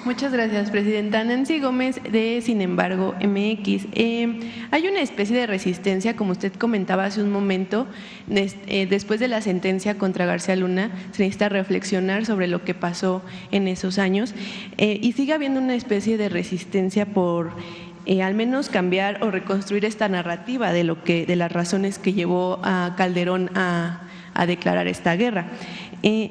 Muchas gracias, Presidenta. Nancy Gómez, de Sin embargo MX. Hay una especie de resistencia, como usted comentaba hace un momento, después de la sentencia contra García Luna, se necesita reflexionar sobre lo que pasó en esos años y sigue habiendo una especie de resistencia por al menos cambiar o reconstruir esta narrativa de las razones que llevó a Calderón a declarar esta guerra.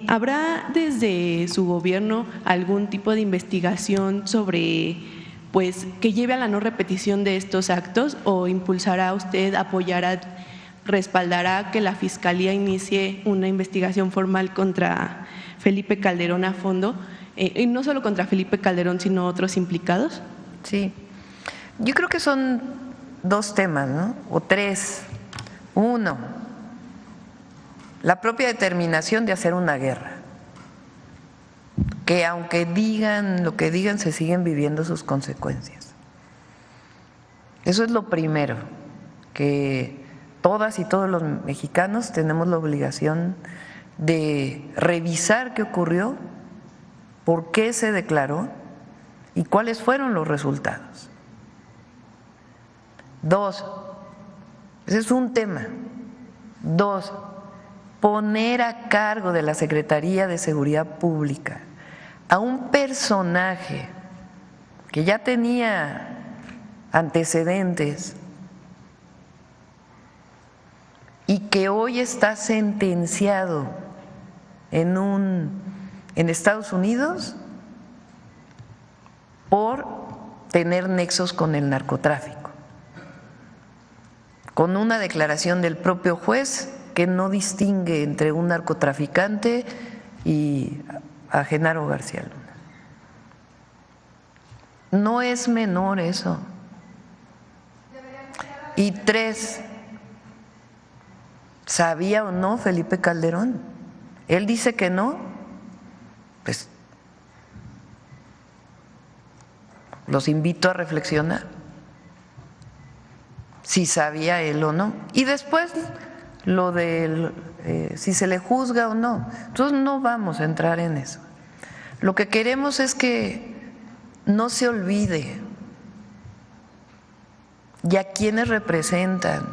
¿Habrá desde su gobierno algún tipo de investigación sobre, pues, que lleve a la no repetición de estos actos, o impulsará usted, apoyará, respaldará que la Fiscalía inicie una investigación formal contra Felipe Calderón a fondo, y no solo contra Felipe Calderón, sino otros implicados? Sí, yo creo que son dos temas, ¿no? O tres. Uno, la propia determinación de hacer una guerra, que aunque digan lo que digan, se siguen viviendo sus consecuencias. Eso es lo primero, que todas y todos los mexicanos tenemos la obligación de revisar qué ocurrió, por qué se declaró y cuáles fueron los resultados. Dos, ese es un tema. Dos, poner a cargo de la Secretaría de Seguridad Pública a un personaje que ya tenía antecedentes y que hoy está sentenciado en Estados Unidos por tener nexos con el narcotráfico, con una declaración del propio juez que no distingue entre un narcotraficante y a Genaro García Luna. No es menor eso. Y tres, ¿sabía o no Felipe Calderón? Él dice que no, pues los invito a reflexionar si sabía él o no. Y después lo de si se le juzga o no. Entonces no vamos a entrar en eso. Lo que queremos es que no se olvide y a quienes representan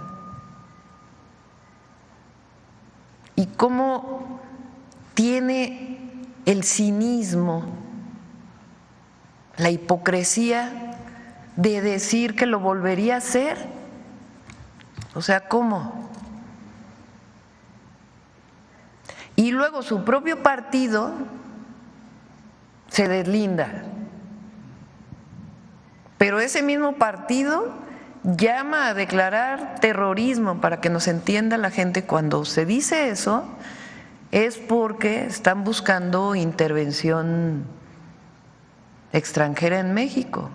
y cómo tiene el cinismo, la hipocresía de decir que lo volvería a hacer. O sea, ¿cómo? Y luego su propio partido se deslinda, pero ese mismo partido llama a declarar terrorismo. Para que nos entienda la gente, cuando se dice eso es porque están buscando intervención extranjera en México.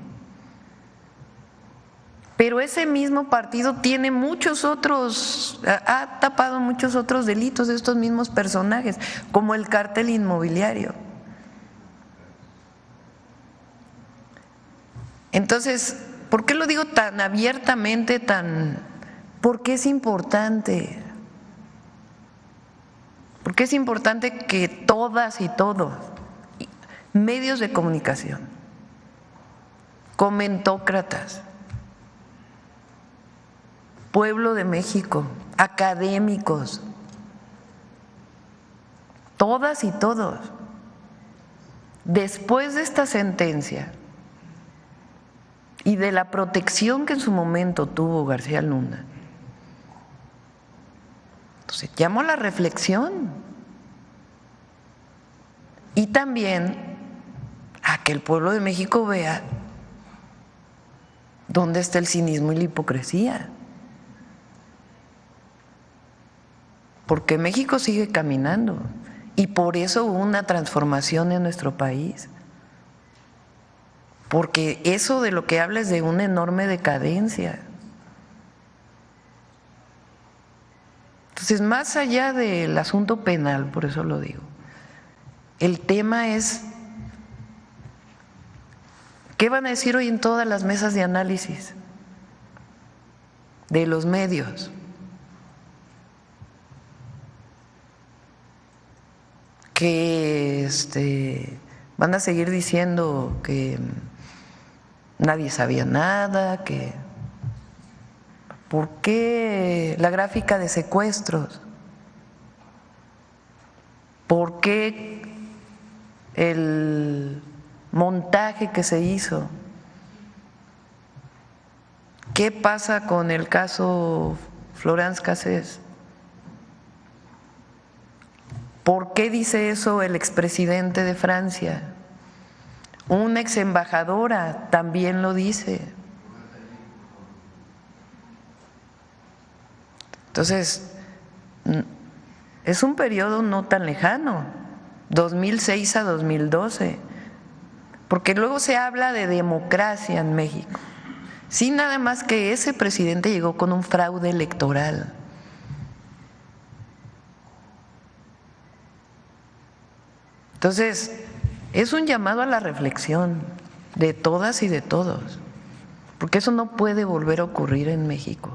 Pero ese mismo partido tiene muchos otros, ha tapado muchos otros delitos de estos mismos personajes, como el cártel inmobiliario. Entonces, ¿por qué lo digo tan abiertamente, porque es importante? Porque es importante que todas y todos, medios de comunicación, comentócratas, pueblo de México, académicos, todas y todos, después de esta sentencia y de la protección que en su momento tuvo García Luna, entonces llamo a la reflexión y también a que el pueblo de México vea dónde está el cinismo y la hipocresía. Porque México sigue caminando y por eso hubo una transformación en nuestro país. Porque eso de lo que habla es de una enorme decadencia. Entonces, más allá del asunto penal, por eso lo digo, el tema es ¿qué van a decir hoy en todas las mesas de análisis de los medios? Que van a seguir diciendo que nadie sabía nada, que ¿por qué la gráfica de secuestros? ¿Por qué el montaje que se hizo? ¿Qué pasa con el caso Florence Cassés? ¿Por qué dice eso el expresidente de Francia? Una exembajadora también lo dice. Entonces, es un periodo no tan lejano, 2006 a 2012, porque luego se habla de democracia en México. Sí, nada más que ese presidente llegó con un fraude electoral. Entonces, es un llamado a la reflexión de todas y de todos, porque eso no puede volver a ocurrir en México.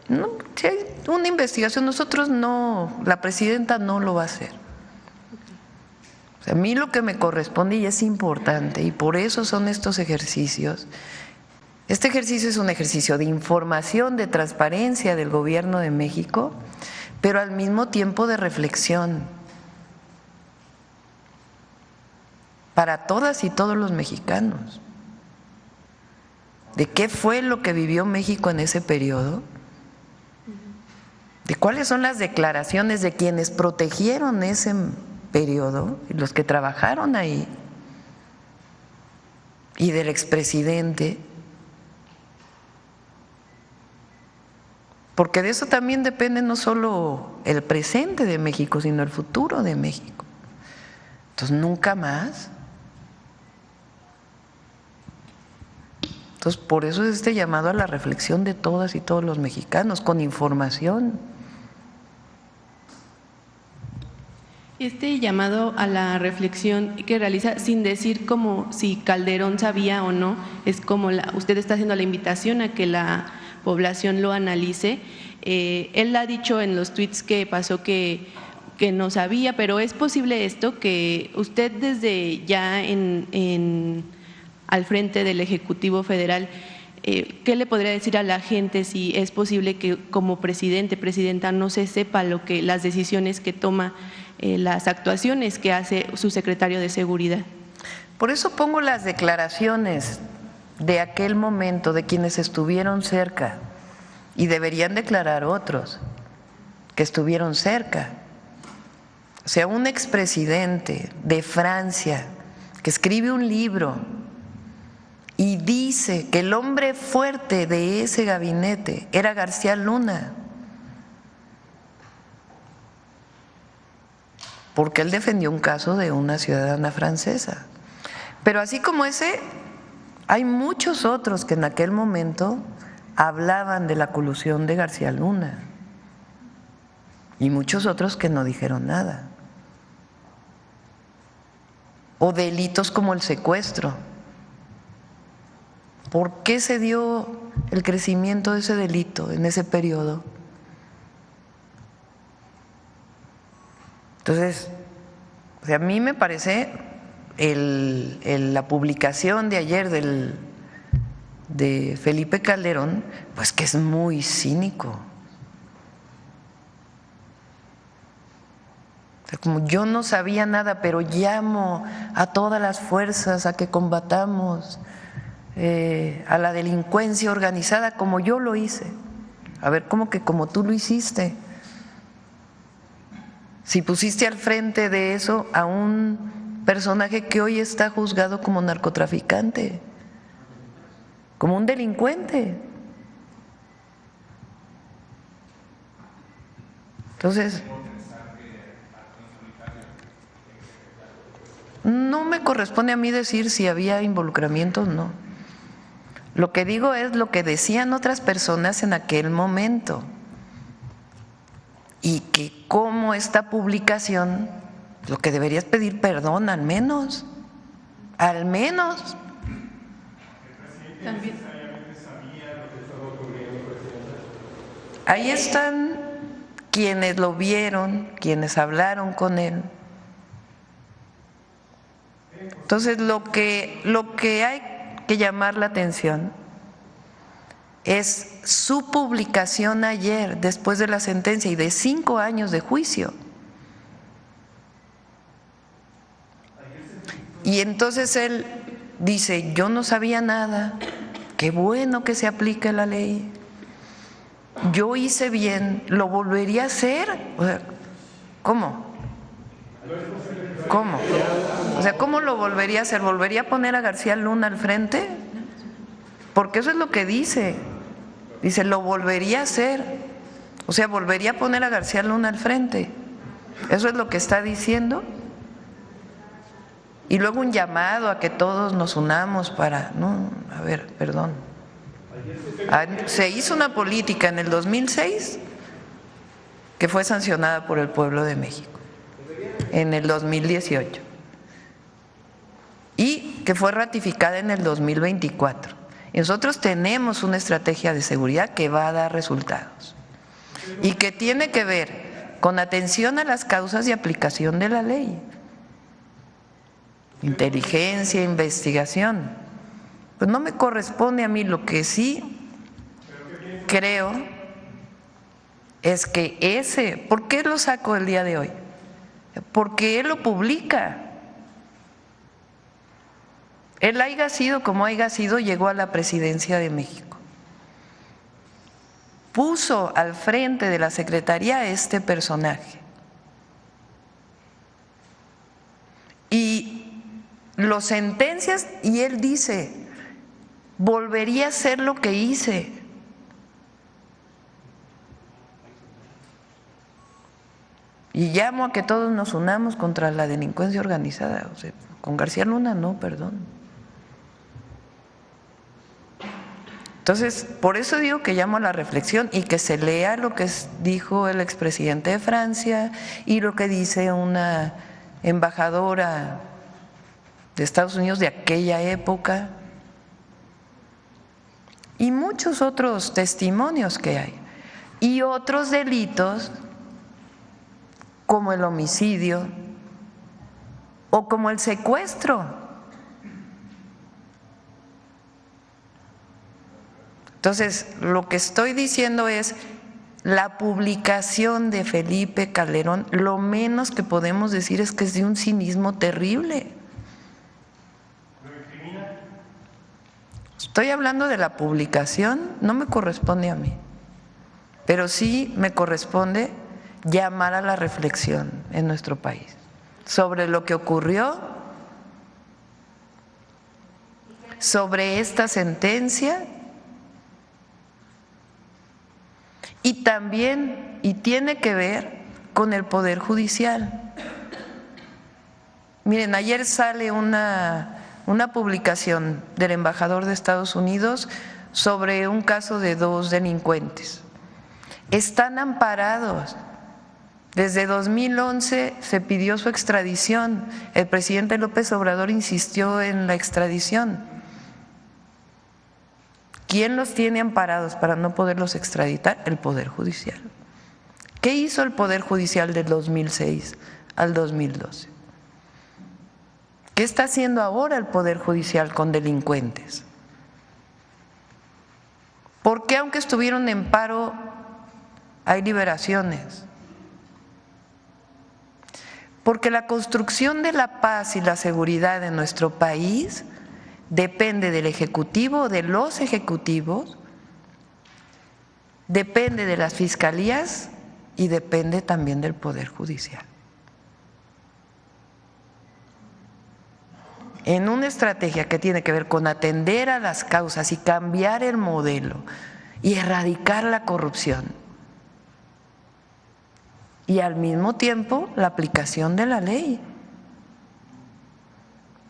No, si hay una investigación, nosotros no, la presidenta no lo va a hacer. O sea, a mí lo que me corresponde y es importante, y por eso son estos ejercicios. Este ejercicio es un ejercicio de información, de transparencia del Gobierno de México, pero al mismo tiempo de reflexión para todas y todos los mexicanos. ¿De qué fue lo que vivió México en ese periodo? ¿De cuáles son las declaraciones de quienes protegieron ese periodo y los que trabajaron ahí? Y del expresidente. Porque de eso también depende no solo el presente de México, sino el futuro de México. Entonces, nunca más. Entonces, por eso es este llamado a la reflexión de todas y todos los mexicanos, con información. Este llamado a la reflexión que realiza sin decir como si Calderón sabía o no, es como usted está haciendo la invitación a que la población lo analice. Él ha dicho en los tweets que pasó que no sabía, pero ¿es posible esto que usted desde ya al frente del Ejecutivo Federal, qué le podría decir a la gente si es posible que como presidenta no se sepa las decisiones que toma, las actuaciones que hace su secretario de Seguridad? Por eso pongo las declaraciones de aquel momento de quienes estuvieron cerca, y deberían declarar otros que estuvieron cerca. O sea, un expresidente de Francia que escribe un libro y dice que el hombre fuerte de ese gabinete era García Luna, porque él defendió un caso de una ciudadana francesa. Pero así como ese, hay muchos otros que en aquel momento hablaban de la colusión de García Luna y muchos otros que no dijeron nada. O delitos como el secuestro. ¿Por qué se dio el crecimiento de ese delito en ese periodo? Entonces, o sea, a mí me parece la publicación de ayer de Felipe Calderón, pues que es muy cínico. O sea, como yo no sabía nada, pero llamo a todas las fuerzas a que combatamos a la delincuencia organizada como yo lo hice. A ver, ¿cómo que como tú lo hiciste? Si pusiste al frente de eso a un personaje que hoy está juzgado como narcotraficante, como un delincuente. Entonces, no me corresponde a mí decir si había involucramiento o no. Lo que digo es lo que decían otras personas en aquel momento y que como esta publicación, lo que deberías pedir perdón al menos. También. Ahí están quienes lo vieron, quienes hablaron con él. Entonces, lo que hay que llamar la atención es su publicación ayer, después de la sentencia y de 5 años de juicio. Y entonces él dice, yo no sabía nada, qué bueno que se aplique la ley, yo hice bien, ¿lo volvería a hacer? O sea, ¿cómo? ¿Cómo? O sea, ¿cómo lo volvería a hacer? ¿Volvería a poner a García Luna al frente? Porque eso es lo que dice. Dice, lo volvería a hacer. O sea, volvería a poner a García Luna al frente. Eso es lo que está diciendo. Y luego un llamado a que todos nos unamos para… No, a ver, perdón. Se hizo una política en el 2006 que fue sancionada por el pueblo de México en el 2018 y que fue ratificada en el 2024. Y nosotros tenemos una estrategia de seguridad que va a dar resultados y que tiene que ver con atención a las causas y aplicación de la ley, inteligencia, investigación. Pues no me corresponde a mí. Lo que sí creo es que ¿por qué lo saco el día de hoy? Porque él lo publica. Él haya sido como haya sido, llegó a la presidencia de México. Puso al frente de la Secretaría a este personaje. Y lo sentencias y él dice, volvería a hacer lo que hice. Y llamo a que todos nos unamos contra la delincuencia organizada. O sea, con García Luna no, perdón. Entonces, por eso digo que llamo a la reflexión y que se lea lo que dijo el expresidente de Francia y lo que dice una embajadora de Estados Unidos de aquella época y muchos otros testimonios que hay y otros delitos como el homicidio o como el secuestro. Entonces, lo que estoy diciendo es la publicación de Felipe Calderón, lo menos que podemos decir es que es de un cinismo terrible. Estoy hablando de la publicación, no me corresponde a mí, pero sí me corresponde llamar a la reflexión en nuestro país sobre lo que ocurrió, sobre esta sentencia y también, y tiene que ver con el Poder Judicial. Miren, ayer sale una publicación del embajador de Estados Unidos sobre un caso de 2 delincuentes. Están amparados. Desde 2011 se pidió su extradición. El presidente López Obrador insistió en la extradición. ¿Quién los tiene amparados para no poderlos extraditar? El Poder Judicial. ¿Qué hizo el Poder Judicial del 2006 al 2012? ¿Qué está haciendo ahora el Poder Judicial con delincuentes? ¿Por qué aunque estuvieron en paro hay liberaciones? Porque la construcción de la paz y la seguridad en nuestro país depende del Ejecutivo, de los ejecutivos, depende de las fiscalías y depende también del Poder Judicial. En una estrategia que tiene que ver con atender a las causas y cambiar el modelo y erradicar la corrupción y al mismo tiempo la aplicación de la ley,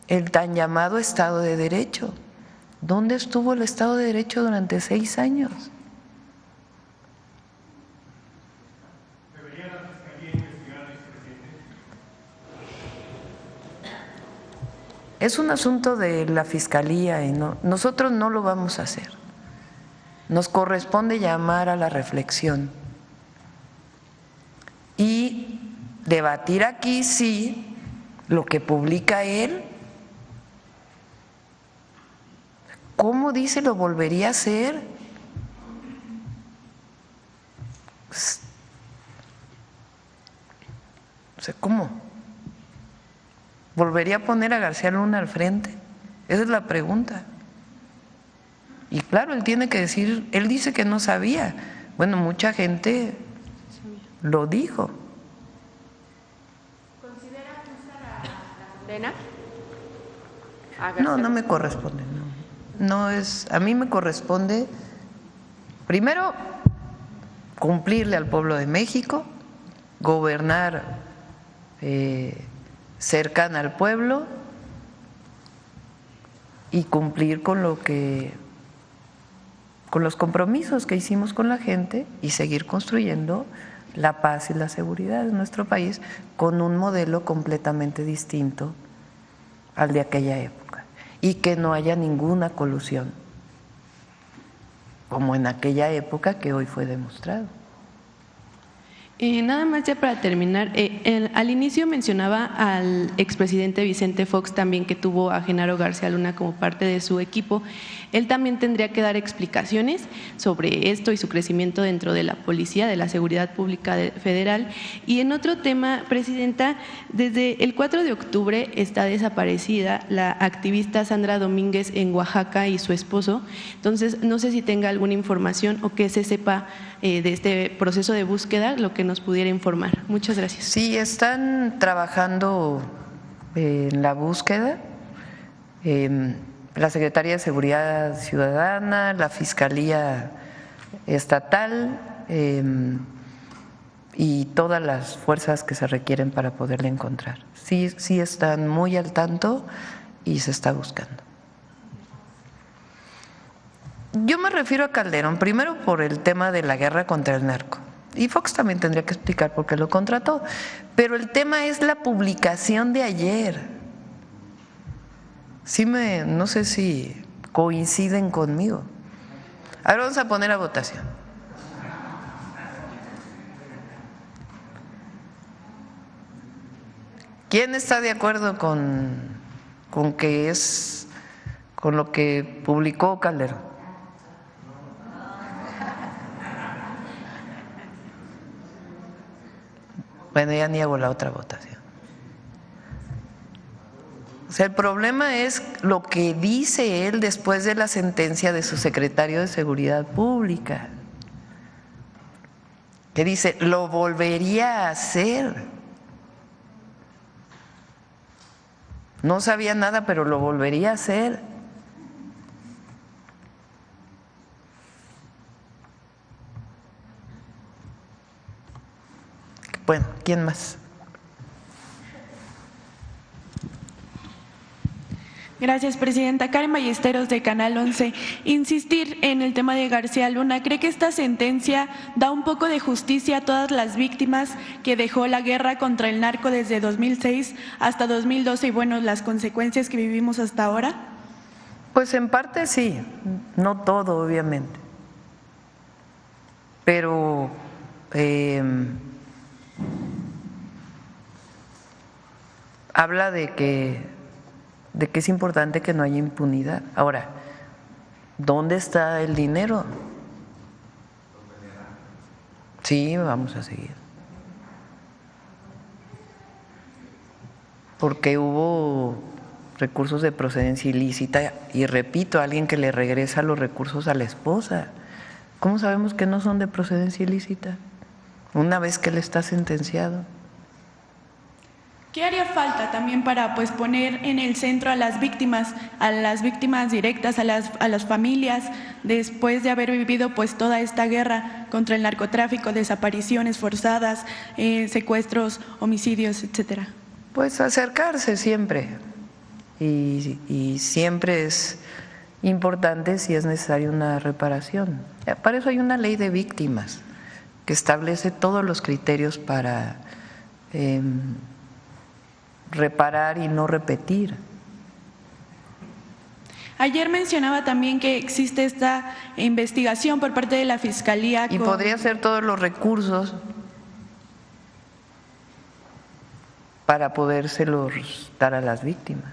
el tan llamado Estado de Derecho. ¿Dónde estuvo el Estado de Derecho durante 6 años? ¿Debería la Fiscalía investigar al expresidente? Es un asunto de la Fiscalía y nosotros no lo vamos a hacer. Nos corresponde llamar a la reflexión y debatir aquí si lo que publica él, ¿cómo dice lo volvería a hacer? O sea, ¿cómo? ¿Volvería a poner a García Luna al frente? Esa es la pregunta. Y claro, él tiene que decir, él dice que no sabía. Bueno, mucha gente lo dijo. ¿Considera justa la condena? No, no me corresponde. No es, a mí me corresponde primero cumplirle al pueblo de México, gobernar cercana al pueblo y cumplir con lo que, con los compromisos que hicimos con la gente y seguir construyendo la paz y la seguridad de nuestro país con un modelo completamente distinto al de aquella época y que no haya ninguna colusión como en aquella época que hoy fue demostrado. Nada más ya para terminar, al inicio mencionaba al expresidente Vicente Fox también, que tuvo a Genaro García Luna como parte de su equipo. Él también tendría que dar explicaciones sobre esto y su crecimiento dentro de la policía, de la seguridad pública federal. Y en otro tema, Presidenta, desde el 4 de octubre está desaparecida la activista Sandra Domínguez en Oaxaca y su esposo. Entonces, no sé si tenga alguna información o que se sepa de este proceso de búsqueda, lo que nos pudiera informar. Muchas gracias. Sí, están trabajando en la búsqueda. La Secretaría de Seguridad Ciudadana, la Fiscalía Estatal y todas las fuerzas que se requieren para poderla encontrar. Sí están muy al tanto y se está buscando. Yo me refiero a Calderón, primero por el tema de la guerra contra el narco, y Fox también tendría que explicar por qué lo contrató, pero el tema es la publicación de ayer. No sé si coinciden conmigo. Ahora vamos a poner a votación. ¿Quién está de acuerdo con que es con lo que publicó Calderón? Bueno, ya niego la otra votación. O sea, el problema es lo que dice él después de la sentencia de su secretario de Seguridad Pública, que dice, lo volvería a hacer. No sabía nada, pero lo volvería a hacer. Bueno, ¿quién más? Gracias, Presidenta. Karen Ballesteros, de Canal 11. Insistir en el tema de García Luna. ¿Cree que esta sentencia da un poco de justicia a todas las víctimas que dejó la guerra contra el narco desde 2006 hasta 2012 y, bueno, las consecuencias que vivimos hasta ahora? Pues en parte sí, no todo, obviamente. Pero habla de que es importante que no haya impunidad. Ahora, ¿dónde está el dinero? Sí, vamos a seguir. Porque hubo recursos de procedencia ilícita y repito, alguien que le regresa los recursos a la esposa. ¿Cómo sabemos que no son de procedencia ilícita? Una vez que él está sentenciado. ¿Qué haría falta también para poner en el centro a las víctimas directas, a las familias, después de haber vivido toda esta guerra contra el narcotráfico, desapariciones forzadas, secuestros, homicidios, etcétera? Pues acercarse siempre y siempre es importante si es necesaria una reparación. Para eso hay una ley de víctimas que establece todos los criterios para reparar y no repetir. Ayer mencionaba también que existe esta investigación por parte de la Fiscalía. Y podría ser todos los recursos para podérselos dar a las víctimas.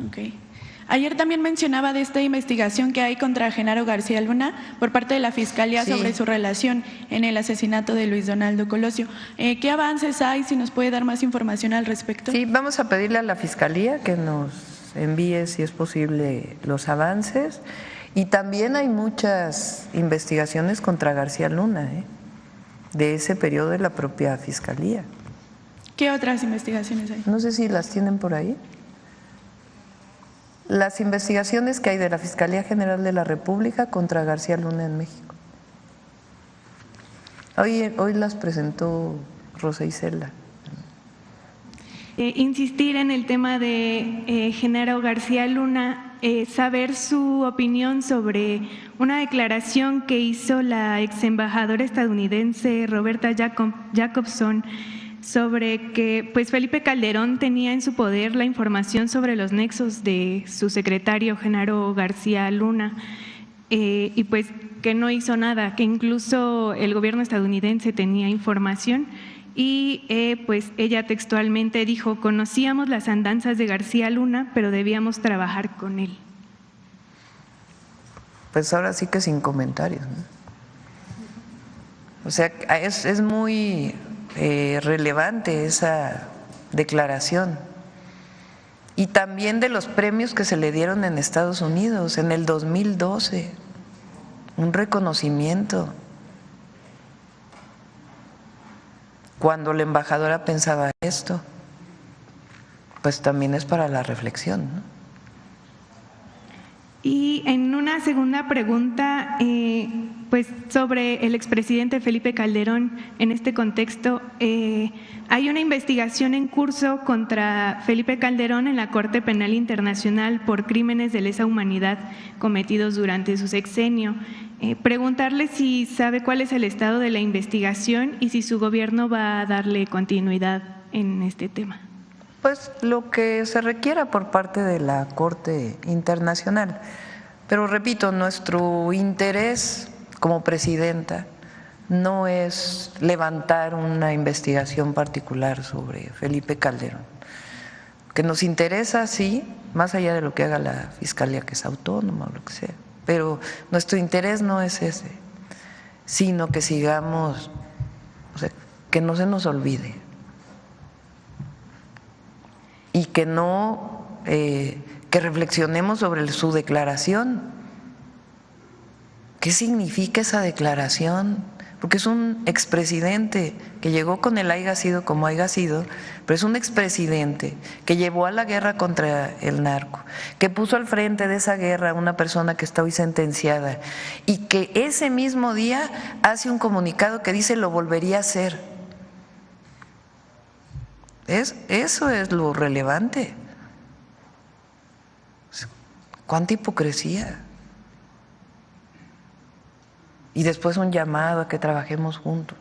Okay. Ayer también mencionaba de esta investigación que hay contra Genaro García Luna por parte de la Fiscalía sobre su relación en el asesinato de Luis Donaldo Colosio. ¿Qué avances hay? Si nos puede dar más información al respecto. Sí, vamos a pedirle a la Fiscalía que nos envíe, si es posible, los avances. Y también hay muchas investigaciones contra García Luna, de ese periodo de la propia Fiscalía. ¿Qué otras investigaciones hay? No sé si las tienen por ahí. Las investigaciones que hay de la Fiscalía General de la República contra García Luna en México. Hoy las presentó Rosa Isela. Insistir en el tema de Genaro García Luna, saber su opinión sobre una declaración que hizo la ex embajadora estadounidense Roberta Jacobson sobre que pues Felipe Calderón tenía en su poder la información sobre los nexos de su secretario Genaro García Luna y pues que no hizo nada, que incluso el gobierno estadounidense tenía información y pues ella textualmente dijo: conocíamos las andanzas de García Luna, pero debíamos trabajar con él. Pues ahora sí que sin comentarios, ¿no? O sea, es muy relevante esa declaración. Y también de los premios que se le dieron en Estados Unidos en el 2012, un reconocimiento, cuando la embajadora pensaba esto, pues también es para la reflexión, ¿no? Y en una segunda pregunta, pues sobre el expresidente Felipe Calderón, en este contexto, hay una investigación en curso contra Felipe Calderón en la Corte Penal Internacional por crímenes de lesa humanidad cometidos durante su sexenio. Preguntarle si sabe cuál es el estado de la investigación y si su gobierno va a darle continuidad en este tema. Pues lo que se requiera por parte de la Corte Internacional. Pero repito, nuestro interés como presidenta no es levantar una investigación particular sobre Felipe Calderón. Que nos interesa, sí, más allá de lo que haga la Fiscalía, que es autónoma o lo que sea, pero nuestro interés no es ese, sino que sigamos, o sea, que no se nos olvide y que no, que reflexionemos sobre su declaración. ¿Qué significa esa declaración? Porque es un expresidente que llegó con el haya sido como haya sido, pero es un expresidente que llevó a la guerra contra el narco, que puso al frente de esa guerra a una persona que está hoy sentenciada y que ese mismo día hace un comunicado que dice lo volvería a hacer. Eso es lo relevante. ¿Cuánta hipocresía? Y después un llamado a que trabajemos juntos.